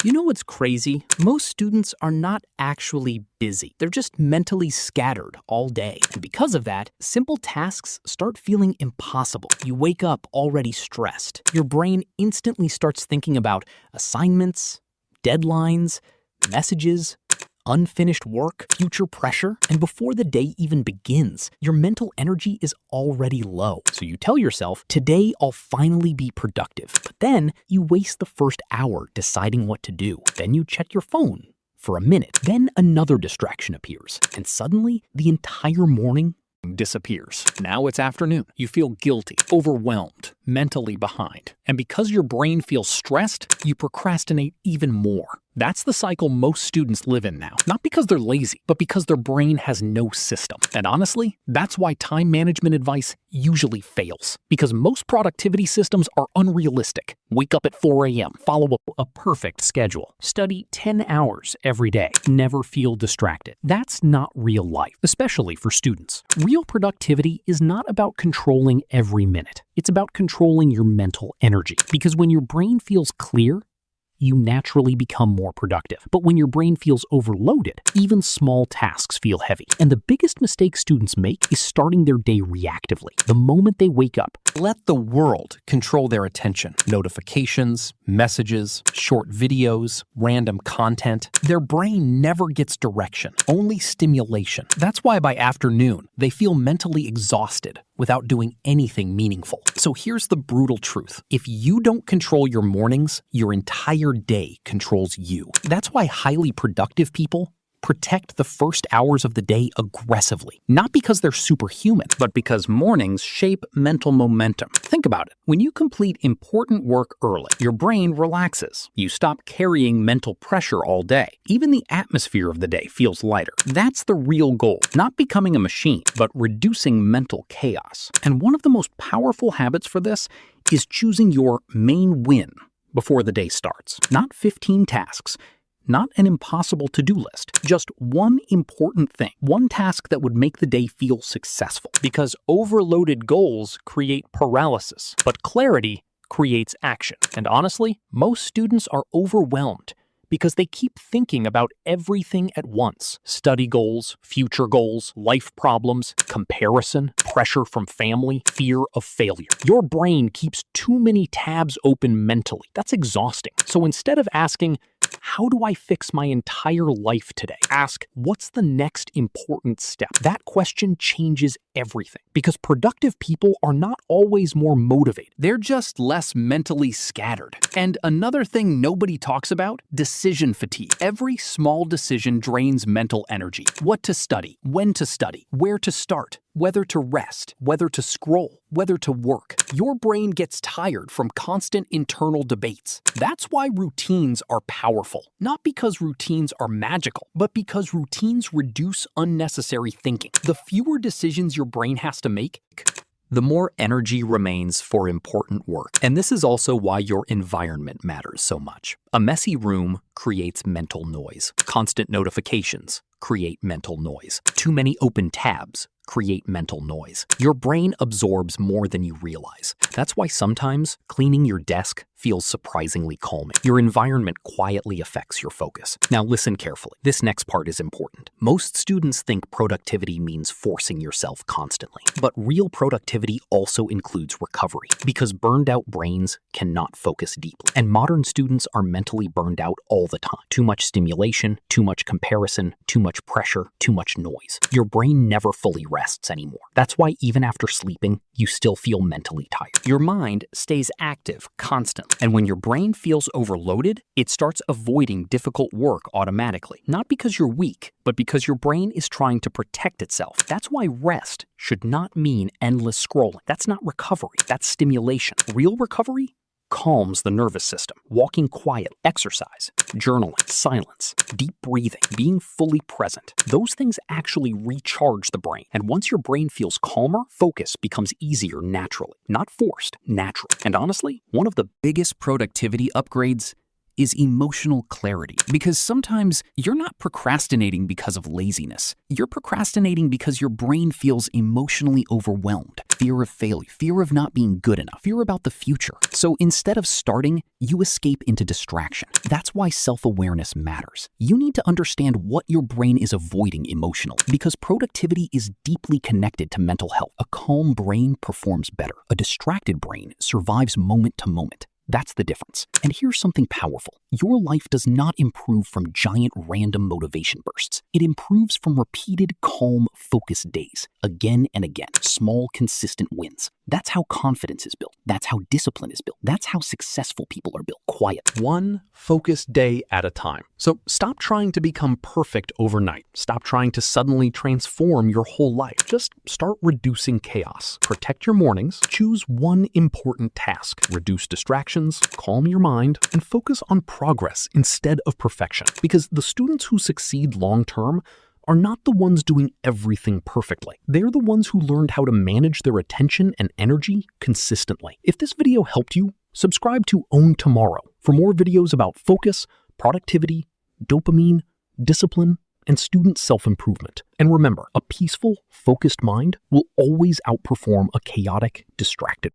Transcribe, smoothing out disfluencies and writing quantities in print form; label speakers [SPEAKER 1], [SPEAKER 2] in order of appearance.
[SPEAKER 1] You know what's crazy? Most students are not actually busy. They're just mentally scattered all day. And because of that, simple tasks start feeling impossible. You wake up already stressed. Your brain instantly starts thinking about assignments, deadlines, messages, unfinished work, future pressure, and before the day even begins, your mental energy is already low. So you tell yourself, today I'll finally be productive. But then you waste the first hour deciding what to do. Then you check your phone for a minute. Then another distraction appears, and suddenly the entire morning disappears. Now it's afternoon. You feel guilty, overwhelmed, mentally behind. And because your brain feels stressed, you procrastinate even more. That's the cycle most students live in now. Not because they're lazy, but because their brain has no system. And honestly, that's why time management advice usually fails. Because most productivity systems are unrealistic. Wake up at 4 a.m., follow a perfect schedule, study 10 hours every day, never feel distracted. That's not real life, especially for students. Real productivity is not about controlling every minute. It's about controlling your mental energy. Because when your brain feels clear, you naturally become more productive. But when your brain feels overloaded, even small tasks feel heavy. And the biggest mistake students make is starting their day reactively. The moment they wake up,
[SPEAKER 2] let the world control their attention. Notifications, messages, short videos, random content. Their brain never gets direction, only stimulation. That's why by afternoon, they feel mentally exhausted without doing anything meaningful. So here's the brutal truth. If you don't control your mornings, your entire day controls you. That's why highly productive people protect the first hours of the day aggressively. Not because they're superhuman,
[SPEAKER 1] but because mornings shape mental momentum. Think about it. When you complete important work early, your brain relaxes. You stop carrying mental pressure all day. Even the atmosphere of the day feels lighter. That's the real goal. Not becoming a machine, but reducing mental chaos. And one of the most powerful habits for this is choosing your main win before the day starts. Not 15 tasks. Not an impossible to-do list, just one important thing, one task that would make the day feel successful. Because overloaded goals create paralysis, but clarity creates action. And honestly, most students are overwhelmed because they keep thinking about everything at once. Study goals, future goals, life problems, comparison, pressure from family, fear of failure. Your brain keeps too many tabs open mentally. That's exhausting. So instead of asking, how do I fix my entire life today? Ask, what's the next important step? That question changes everything. Because productive people are not always more motivated. They're just less mentally scattered. And another thing nobody talks about, decision fatigue. Every small decision drains mental energy. What to study, when to study, where to start, whether to rest, whether to scroll, whether to work. Your brain gets tired from constant internal debates. That's why routines are powerful. Not because routines are magical, but because routines reduce unnecessary thinking. The fewer decisions your brain has to make, the more energy remains for important work. And this is also why your environment matters so much. A messy room creates mental noise. Constant notifications create mental noise. Too many open tabs create mental noise. Your brain absorbs more than you realize. That's why sometimes cleaning your desk feels surprisingly calming. Your environment quietly affects your focus. Now listen carefully. This next part is important. Most students think productivity means forcing yourself constantly. But real productivity also includes recovery, because burned out brains cannot focus deeply. And modern students are mentally burned out all the time. Too much stimulation, too much comparison, too much pressure, too much noise. Your brain never fully rests anymore. That's why even after sleeping, you still feel mentally tired. Your mind stays active constantly. And when your brain feels overloaded, it starts avoiding difficult work automatically. Not because you're weak, but because your brain is trying to protect itself. That's why rest should not mean endless scrolling. That's not recovery. That's stimulation. Real recovery calms the nervous system. Walking quiet, exercise, journaling, silence, deep breathing, being fully present. Those things actually recharge the brain. And once your brain feels calmer, focus becomes easier naturally. Not forced, natural. And honestly, one of the biggest productivity upgrades is emotional clarity. Because sometimes you're not procrastinating because of laziness. You're procrastinating because your brain feels emotionally overwhelmed. Fear of failure, fear of not being good enough, fear about the future. So instead of starting, you escape into distraction. That's why self-awareness matters. You need to understand what your brain is avoiding emotionally, because productivity is deeply connected to mental health. A calm brain performs better. A distracted brain survives moment to moment. That's the difference. And here's something powerful. Your life does not improve from giant random motivation bursts. It improves from repeated, calm, focused days, again and again, small, consistent wins. That's how confidence is built. That's how discipline is built. That's how successful people are built. Quiet.
[SPEAKER 2] One focused day at a time. So stop trying to become perfect overnight. Stop trying to suddenly transform your whole life. Just start reducing chaos. Protect your mornings. Choose one important task. Reduce distractions, calm your mind, and focus on progress instead of perfection. Because the students who succeed long-term are not the ones doing everything perfectly. They're the ones who learned how to manage their attention and energy consistently. If this video helped you, subscribe to Own Tomorrow for more videos about focus, productivity, dopamine, discipline, and student self-improvement. And remember, a peaceful, focused mind will always outperform a chaotic, distracted